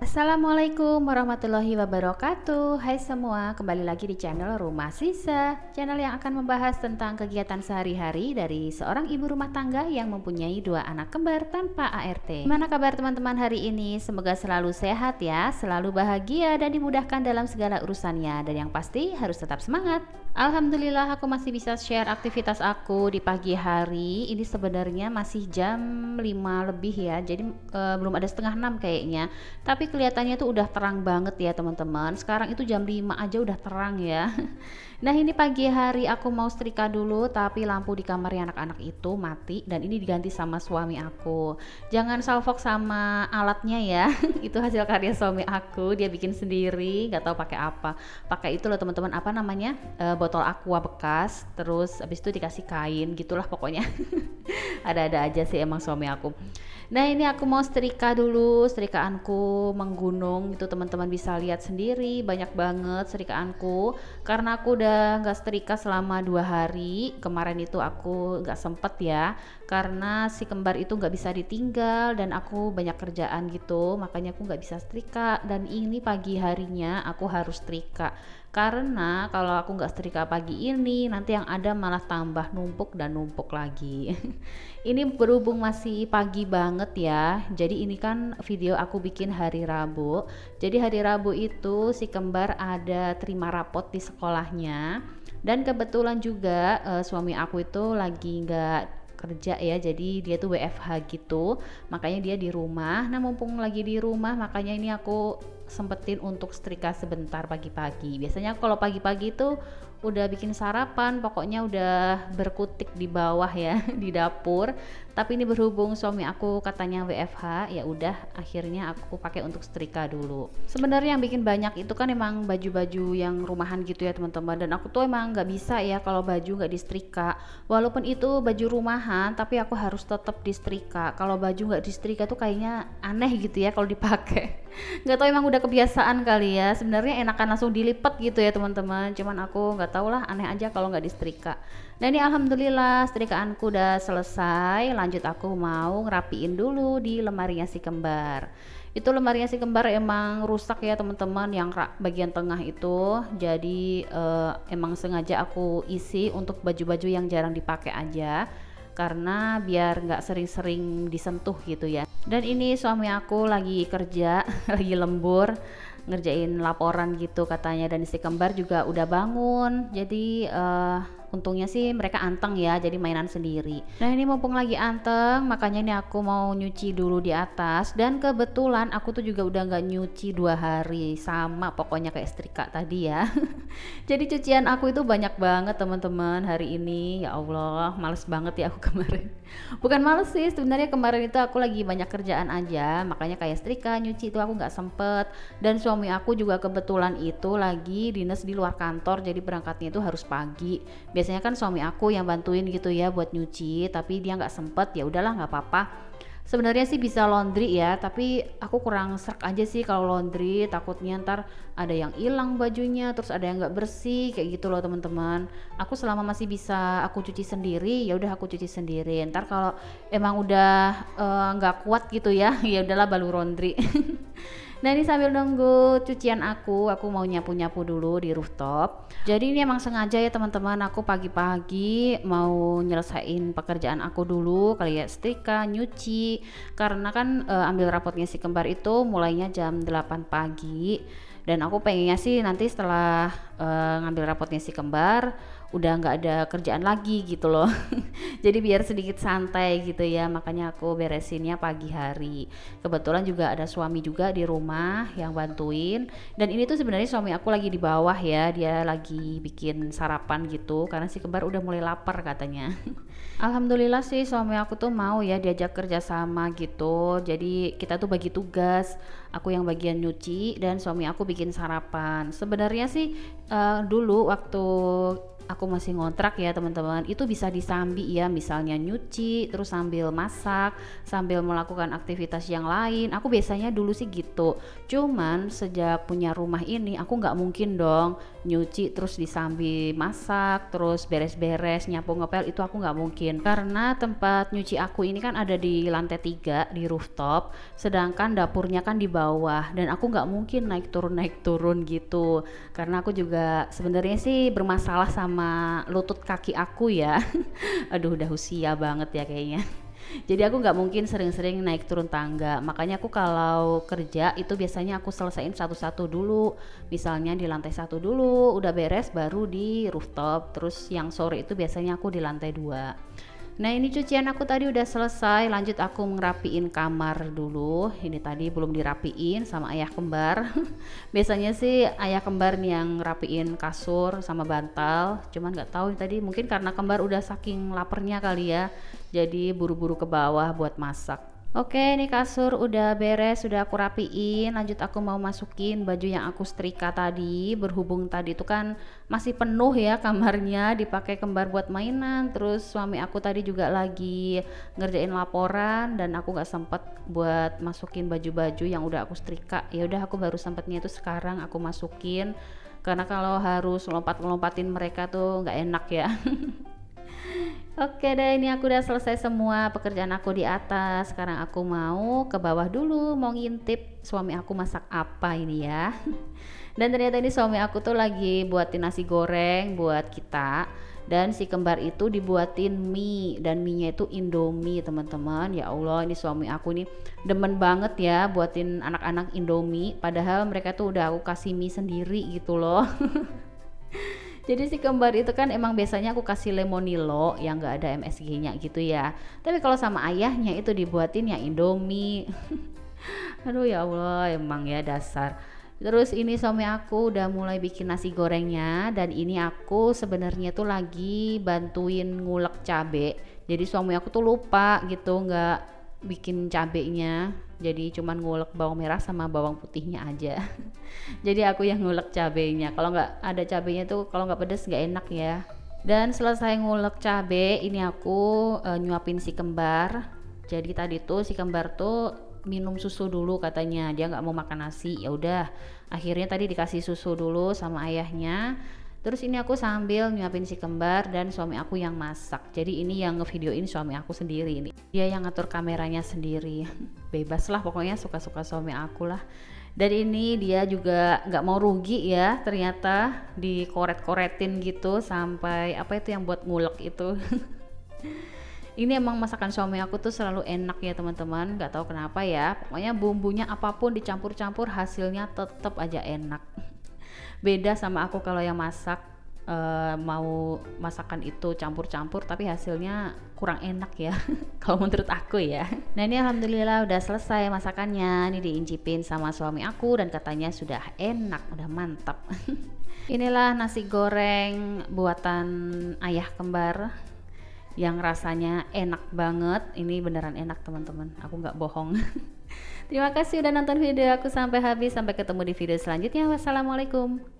Assalamualaikum warahmatullahi wabarakatuh. Hai semua, kembali lagi di channel Rumah Sisa, channel yang akan membahas tentang kegiatan sehari-hari dari seorang ibu rumah tangga yang mempunyai dua anak kembar tanpa ART. Gimana kabar teman-teman hari ini? Semoga selalu sehat ya, selalu bahagia dan dimudahkan dalam segala urusannya, dan yang pasti harus tetap semangat. Alhamdulillah aku masih bisa share aktivitas aku di pagi hari. Ini sebenarnya masih jam 5 lebih ya, jadi belum ada setengah 6 kayaknya. Tapi kelihatannya tuh udah terang banget ya teman-teman. Sekarang itu jam 5 aja udah terang ya. Nah ini pagi hari aku mau setrika dulu, tapi lampu di kamarnya anak-anak itu mati dan ini diganti sama suami aku. Jangan salfok sama alatnya ya. Itu hasil karya suami aku, dia bikin sendiri, nggak tahu pakai apa. Pakai itu loh teman-teman, apa namanya, botol aqua bekas, terus habis itu dikasih kain gitulah pokoknya. Ada-ada aja sih emang suami aku. Nah ini aku mau setrika dulu, setrikaanku menggunung itu teman-teman bisa lihat sendiri, banyak banget setrikaanku karena aku udah nggak setrika selama 2 hari. Kemarin itu aku nggak sempet ya karena si kembar itu nggak bisa ditinggal dan aku banyak kerjaan gitu, makanya aku nggak bisa setrika. Dan ini pagi harinya aku harus setrika karena kalau aku nggak setrika pagi ini nanti yang ada malah tambah numpuk dan numpuk lagi. Ini berhubung masih pagi banget ya, jadi ini kan video aku bikin hari Rabu. Jadi hari Rabu itu si kembar ada terima rapot di sekolahnya, dan kebetulan juga suami aku itu lagi nggak kerja ya, jadi dia tuh WFH gitu, makanya dia di rumah. Nah mumpung lagi di rumah, makanya ini aku sempetin untuk setrika sebentar pagi-pagi. Biasanya kalau pagi-pagi tuh udah bikin sarapan, pokoknya udah berkutik di bawah ya di dapur. Tapi ini berhubung suami aku katanya WFH, ya udah akhirnya aku pakai untuk setrika dulu. Sebenarnya yang bikin banyak itu kan emang baju-baju yang rumahan gitu ya teman-teman, dan aku tuh emang nggak bisa ya kalau baju nggak disetrika. Walaupun itu baju rumahan, tapi aku harus tetap disetrika. Kalau baju nggak disetrika tuh kayaknya aneh gitu ya kalau dipakai. Nggak tahu emang udah kebiasaan kali ya. Sebenarnya enakan langsung dilipat gitu ya teman-teman, cuman aku nggak tahu lah, aneh aja kalau nggak disetrika. Nah ini alhamdulillah setrikaanku udah selesai. Lanjut aku mau ngerapiin dulu di lemarinya si kembar. Itu lemarinya si kembar emang rusak ya teman-teman, yang bagian tengah itu. Jadi emang sengaja aku isi untuk baju-baju yang jarang dipakai aja, karena biar nggak sering-sering disentuh gitu ya. Dan ini suami aku lagi kerja lagi lembur ngerjain laporan gitu katanya, dan si kembar juga udah bangun. Jadi untungnya sih mereka anteng ya, jadi mainan sendiri. Nah ini mumpung lagi anteng, makanya ini aku mau nyuci dulu di atas. Dan kebetulan aku tuh juga udah nggak nyuci 2 hari, sama pokoknya kayak setrika tadi ya. Jadi cucian aku itu banyak banget teman-teman hari ini. Ya Allah, males banget ya aku kemarin. Bukan males sih, sebenarnya kemarin itu aku lagi banyak kerjaan aja, makanya kayak setrika, nyuci itu aku nggak sempet. Dan suami aku juga kebetulan itu lagi dinas di luar kantor, jadi berangkatnya itu harus pagi. Biasanya kan suami aku yang bantuin gitu ya buat nyuci, tapi dia nggak sempet. Ya udahlah, nggak apa-apa. Sebenarnya sih bisa laundry ya, tapi aku kurang serak aja sih kalau laundry, takutnya ntar ada yang hilang bajunya, terus ada yang nggak bersih kayak gitu loh teman-teman. Aku selama masih bisa aku cuci sendiri, ya udah aku cuci sendiri. Ntar kalau emang udah nggak kuat gitu ya, ya udahlah baru laundry. Nah ini sambil nunggu cucian aku mau nyapu-nyapu dulu di rooftop. Jadi ini emang sengaja ya teman-teman, aku pagi-pagi mau nyelesain pekerjaan aku dulu, kali ya setrika, nyuci. Karena kan ambil rapotnya si kembar itu mulainya jam 8 pagi. Dan aku pengennya sih nanti setelah ngambil rapotnya si kembar udah nggak ada kerjaan lagi gitu loh. Jadi biar sedikit santai gitu ya, makanya aku beresinnya pagi hari. Kebetulan juga ada suami juga di rumah yang bantuin, dan ini tuh sebenarnya suami aku lagi di bawah ya, dia lagi bikin sarapan gitu karena si kembar udah mulai lapar katanya. Alhamdulillah sih suami aku tuh mau ya diajak kerja sama gitu, jadi kita tuh bagi tugas, aku yang bagian nyuci dan suami aku bikin sarapan. Sebenarnya sih dulu waktu aku masih ngontrak ya teman-teman, itu bisa disambi ya, misalnya nyuci terus sambil masak, sambil melakukan aktivitas yang lain. Aku biasanya dulu sih gitu, cuman sejak punya rumah ini aku nggak mungkin dong nyuci terus disambi masak, terus beres-beres nyapu ngepel, itu aku nggak mungkin karena tempat nyuci aku ini kan ada di lantai 3 di rooftop, sedangkan dapurnya kan di bawah dan aku nggak mungkin naik turun gitu, karena aku juga sebenarnya sih bermasalah sama lutut kaki aku ya. Aduh udah usia banget ya kayaknya. Jadi aku nggak mungkin sering-sering naik turun tangga, makanya aku kalau kerja itu biasanya aku selesain satu-satu dulu, misalnya di lantai 1 dulu udah beres baru di rooftop, terus yang sore itu biasanya aku di lantai 2. Nah ini cucian aku tadi udah selesai, lanjut aku ngerapiin kamar dulu. Ini tadi belum dirapiin sama ayah kembar. Biasanya sih ayah kembar nih yang ngerapiin kasur sama bantal. Cuman nggak tahu tadi mungkin karena kembar udah saking lapernya kali ya. Jadi buru-buru ke bawah buat masak. Oke, ini kasur udah beres, sudah aku rapiin. Lanjut aku mau masukin baju yang aku setrika tadi. Berhubung tadi itu kan masih penuh ya kamarnya, dipakai kembar buat mainan. Terus suami aku tadi juga lagi ngerjain laporan dan aku nggak sempet buat masukin baju-baju yang udah aku setrika. Ya udah aku baru sempetnya itu sekarang aku masukin. Karena kalau harus lompat-lompatin mereka tuh nggak enak ya. Oke deh, ini aku udah selesai semua pekerjaan aku di atas. Sekarang aku mau ke bawah dulu, mau ngintip suami aku masak apa ini ya. Dan ternyata ini suami aku tuh lagi buatin nasi goreng buat kita. Dan si kembar itu dibuatin mie, dan mie-nya itu Indomie teman-teman. Ya Allah, ini suami aku nih demen banget ya buatin anak-anak Indomie. Padahal mereka tuh udah aku kasih mie sendiri gitu loh. Jadi si kembar itu kan emang biasanya aku kasih lemonilo yang gak ada MSG-nya gitu ya. Tapi kalau sama ayahnya itu dibuatin ya Indomie. Aduh ya Allah, emang ya dasar. Terus ini suami aku udah mulai bikin nasi gorengnya, dan ini aku sebenarnya tuh lagi bantuin ngulek cabe. Jadi suami aku tuh lupa gitu nggak bikin cabenya. Jadi cuman ngulek bawang merah sama bawang putihnya aja. Jadi aku yang ngulek cabenya. Kalau nggak ada cabenya tuh kalau nggak pedes nggak enak ya. Dan selesai ngulek cabe, ini aku nyuapin si kembar. Jadi tadi tuh si kembar tuh minum susu dulu katanya, dia nggak mau makan nasi. Ya udah, akhirnya tadi dikasih susu dulu sama ayahnya. Terus ini aku sambil nyuapin si kembar dan suami aku yang masak. Jadi ini yang ngevideoin suami aku sendiri ini. Dia yang ngatur kameranya sendiri. Bebas lah pokoknya, suka-suka suami aku lah. Dan ini dia juga nggak mau rugi ya, ternyata dikoret-koretin gitu sampai apa itu yang buat ngulek itu. Ini emang masakan suami aku tuh selalu enak ya teman-teman, nggak tahu kenapa ya. Pokoknya bumbunya apapun dicampur-campur hasilnya tetap aja enak. Beda sama aku kalau yang masak, mau masakan itu campur-campur tapi hasilnya kurang enak ya. Kalau menurut aku ya. Nah ini alhamdulillah udah selesai masakannya. Ini diincipin sama suami aku dan katanya sudah enak, udah mantap. Inilah nasi goreng buatan ayah kembar yang rasanya enak banget. Ini beneran enak teman-teman, aku nggak bohong. Terima kasih udah nonton video aku sampai habis. Sampai ketemu di video selanjutnya. Wassalamualaikum.